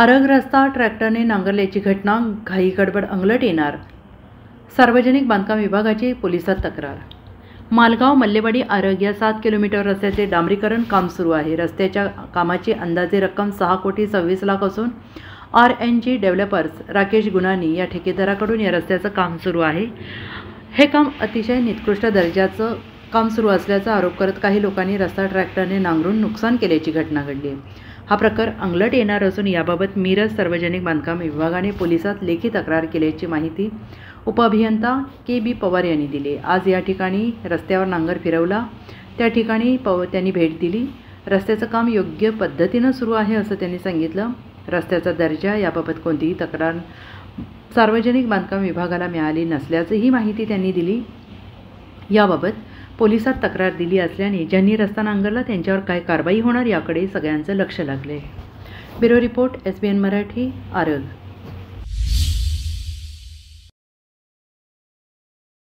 आरग रस्ता ट्रॅक्टरने नांगरल्याची घटना, घाई गडबड अंगलट येणार. सार्वजनिक बांधकाम विभागाची पोलिसात तक्रार. मालगाव मल्लेवाडी आरग या 7 किलोमीटर रस्त्याचे डांबरीकरण काम सुरू आहे. रस्त्याच्या कामाची अंदाजे रक्कम 6,26,00,000 असून RNG डेव्हलपर्स राकेश गुनानी या ठेकेदाराकडून या रस्त्याचं काम सुरू आहे. हे काम अतिशय निकृष्ट दर्जाचं काम सुरू असल्याचा आरोप करत काही लोकांनी रस्ता ट्रॅक्टरने नांगरून नुकसान केल्याची घटना घडली. हा प्रकार अंगलट येणार असून याबाबत मिरज सार्वजनिक बांधकाम विभागाने पोलिसात लेखी तक्रार केल्याची माहिती उपअभियंता KB पवार यांनी दिली. आज या ठिकाणी रस्त्यावर नांगर फिरवला, त्या ठिकाणी त्यांनी भेट दिली. रस्त्याचं काम योग्य पद्धतीनं सुरू आहे असं त्यांनी सांगितलं. रस्त्याचा दर्जा याबाबत कोणतीही तक्रार सार्वजनिक बांधकाम विभागाला मिळाली नसल्याचीही माहिती त्यांनी दिली. याबाबत पोलिसात तक्रार दिली असल्याने ज्यांनी रस्ता नांगरला त्यांच्यावर काय कारवाई होणार याकडे सगळ्यांचं लक्ष लागले. Bureau report SBN Marathi, Arag.